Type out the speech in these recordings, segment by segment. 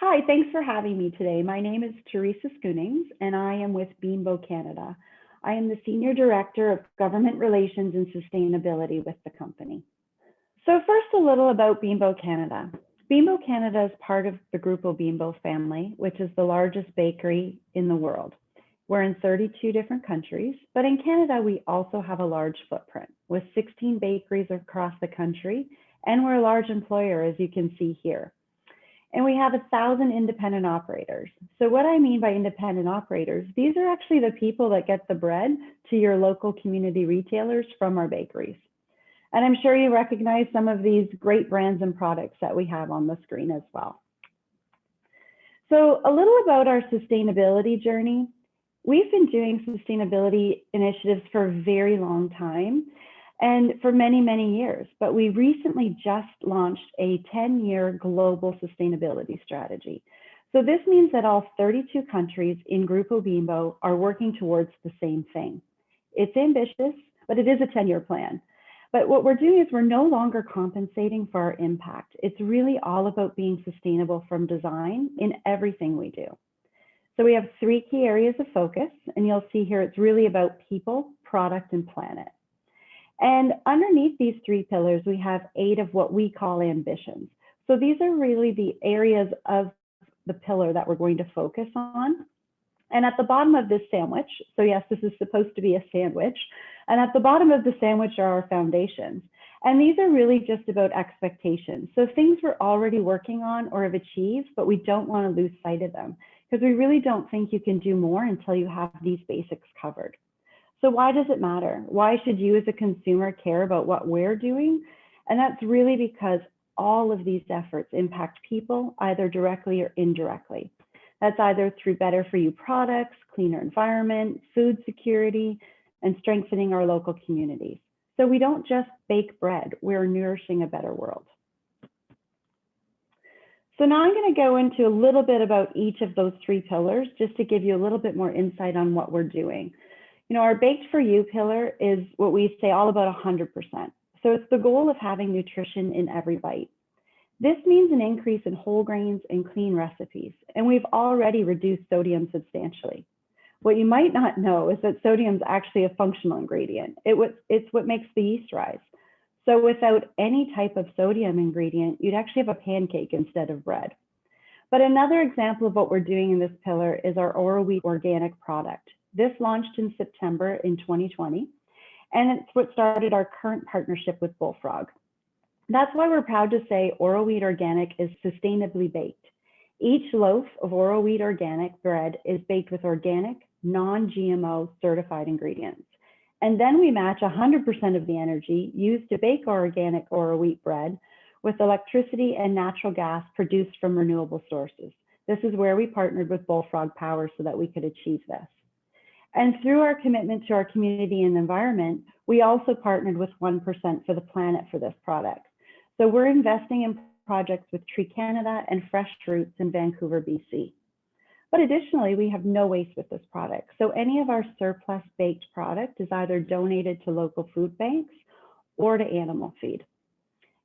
Hi, thanks for having me today. My name is Teresa Schoonings, and I am with Bimbo Canada. I am the Senior Director of Government Relations and Sustainability with the company. So first, a little about Bimbo Canada. Bimbo Canada is part of the Grupo Bimbo family, which is the largest bakery in the world. We're in 32 different countries, but in Canada, we also have a large footprint with 16 bakeries across the country, and we're a large employer, as you can see here. And we have 1,000 independent operators. So what I mean by independent operators, these are actually the people that get the bread to your local community retailers from our bakeries. And I'm sure you recognize some of these great brands and products that we have on the screen as well. So a little about our sustainability journey. We've been doing sustainability initiatives for a very long time and for many, many years, but we recently just launched a 10-year global sustainability strategy. So this means that all 32 countries in Grupo Bimbo are working towards the same thing. It's ambitious, but it is a 10-year plan. But what we're doing is we're no longer compensating for our impact. It's really all about being sustainable from design in everything we do. So we have 3 key areas of focus, and you'll see here it's really about people, product, and planet. And underneath these 3 pillars, we have 8 of what we call ambitions. So these are really the areas of the pillar that we're going to focus on. And at the bottom of this sandwich, so yes, this is supposed to be a sandwich, and at the bottom of the sandwich are our foundations. And these are really just about expectations. So things we're already working on or have achieved, but we don't want to lose sight of them because we really don't think you can do more until you have these basics covered. So why does it matter? Why should you as a consumer care about what we're doing? And that's really because all of these efforts impact people either directly or indirectly. That's either through better for you products, cleaner environment, food security, and strengthening our local communities. So we don't just bake bread, we're nourishing a better world. So now I'm going to go into a little bit about each of those 3 pillars, just to give you a little bit more insight on what we're doing. You know, our Baked for You pillar is what we say all about 100%. So it's the goal of having nutrition in every bite. This means an increase in whole grains and clean recipes, and we've already reduced sodium substantially. What you might not know is that sodium is actually a functional ingredient. It's what makes the yeast rise. So without any type of sodium ingredient, you'd actually have a pancake instead of bread. But another example of what we're doing in this pillar is our Oro Wheat organic product. This launched in September in 2020, and it's what started our current partnership with Bullfrog. That's why we're proud to say Oro Wheat Organic is sustainably baked. Each loaf of Oro Wheat Organic bread is baked with organic, non-GMO certified ingredients. And then we match 100% of the energy used to bake our organic Oro Wheat bread with electricity and natural gas produced from renewable sources. This is where we partnered with Bullfrog Power so that we could achieve this. And through our commitment to our community and environment, we also partnered with 1% for the planet for this product. So we're investing in projects with Tree Canada and Fresh Fruits in Vancouver, BC. But additionally, we have no waste with this product. So any of our surplus baked product is either donated to local food banks or to animal feed.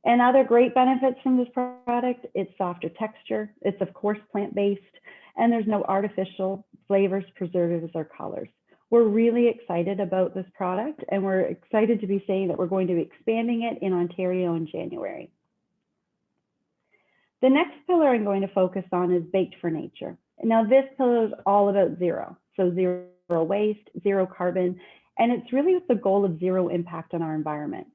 And other great benefits from this product, it's softer texture, it's of course plant-based, and there's no artificial flavors, preservatives, or colors. We're really excited about this product, and we're excited to be saying that we're going to be expanding it in Ontario in January. The next pillar I'm going to focus on is Baked for Nature. Now this pillar is all about zero. So zero waste, zero carbon, and it's really with the goal of zero impact on our environment.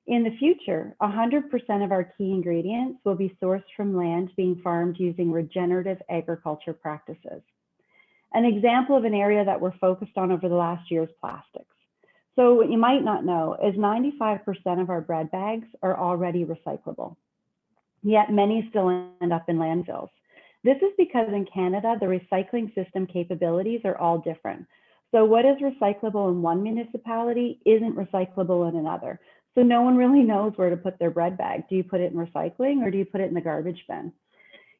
In the future, 100% of our key ingredients will be sourced from land being farmed using regenerative agriculture practices. An example of an area that we're focused on over the last year is plastics. So what you might not know is 95% of our bread bags are already recyclable, yet many still end up in landfills. This is because in Canada, the recycling system capabilities are all different. So what is recyclable in one municipality isn't recyclable in another. So no one really knows where to put their bread bag. Do you put it in recycling or do you put it in the garbage bin?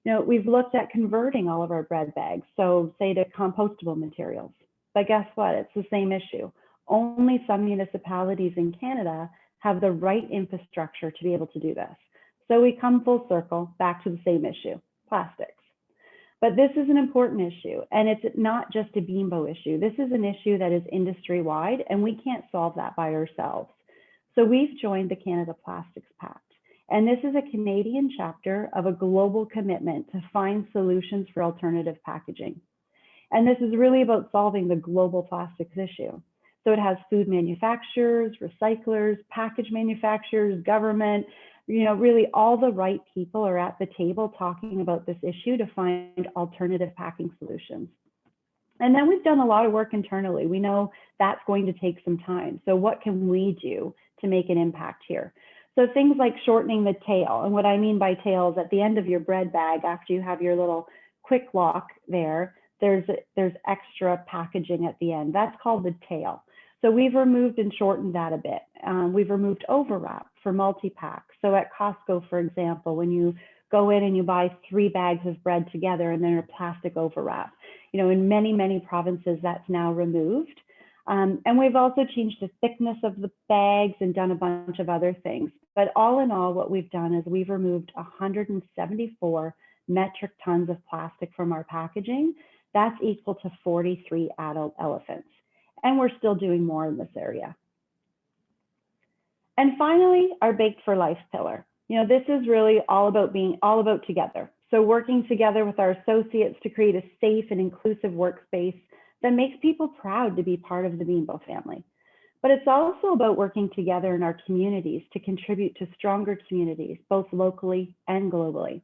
You know, we've looked at converting all of our bread bags, so say to compostable materials. But guess what? It's the same issue. Only some municipalities in Canada have the right infrastructure to be able to do this. So we come full circle back to the same issue, plastics. But this is an important issue, and it's not just a Bimbo issue. This is an issue that is industry-wide, and we can't solve that by ourselves. So we've joined the Canada Plastics Pact, and this is a Canadian chapter of a global commitment to find solutions for alternative packaging. And this is really about solving the global plastics issue. So it has food manufacturers, recyclers, package manufacturers, government, really all the right people are at the table talking about this issue to find alternative packing solutions. And then we've done a lot of work internally. We know that's going to take some time. So what can we do to make an impact here? So things like shortening the tail. And what I mean by tail is at the end of your bread bag, after you have your little quick lock there, there's extra packaging at the end. That's called the tail. So we've removed and shortened that a bit. We've removed overwrap for multi-packs. So at Costco, for example, when you go in and you buy 3 bags of bread together and then a plastic overwrap, in many, many provinces, that's now removed. And we've also changed the thickness of the bags and done a bunch of other things. But all in all, what we've done is we've removed 174 metric tons of plastic from our packaging. That's equal to 43 adult elephants. And we're still doing more in this area. And finally, our Baked for Life pillar. This is really all about together. So working together with our associates to create a safe and inclusive workspace that makes people proud to be part of the Bimbo family. But it's also about working together in our communities to contribute to stronger communities, both locally and globally.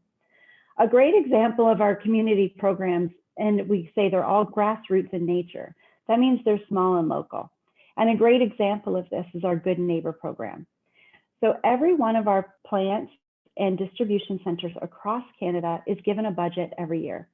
A great example of our community programs, and we say they're all grassroots in nature. That means they're small and local. And a great example of this is our Good Neighbor program. So every one of our plants and distribution centers across Canada is given a budget every year.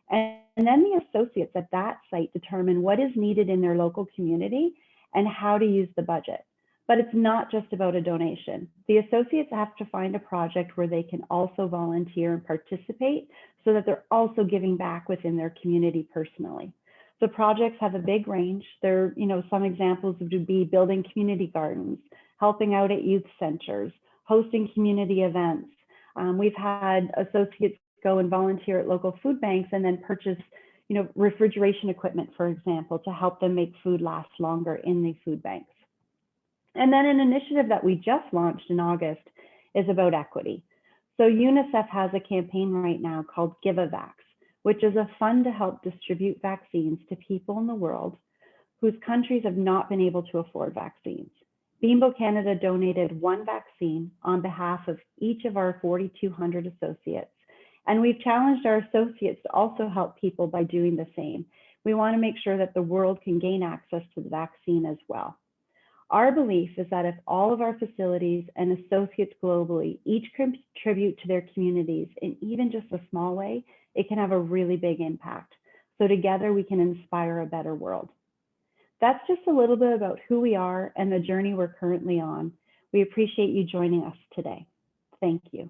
And then the associates at that site determine what is needed in their local community and how to use the budget. But it's not just about a donation. The associates have to find a project where they can also volunteer and participate so that they're also giving back within their community personally. The projects have a big range. There, some examples would be building community gardens, helping out at youth centers, hosting community events. We've had associates go and volunteer at local food banks and then purchase, refrigeration equipment, for example, to help them make food last longer in the food banks. And then an initiative that we just launched in August is about equity. So UNICEF has a campaign right now called Give a Vax, which is a fund to help distribute vaccines to people in the world whose countries have not been able to afford vaccines. Bimbo Canada donated 1 vaccine on behalf of each of our 4,200 associates. And we've challenged our associates to also help people by doing the same. We want to make sure that the world can gain access to the vaccine as well. Our belief is that if all of our facilities and associates globally each contribute to their communities in even just a small way, it can have a really big impact. So together we can inspire a better world. That's just a little bit about who we are and the journey we're currently on. We appreciate you joining us today. Thank you.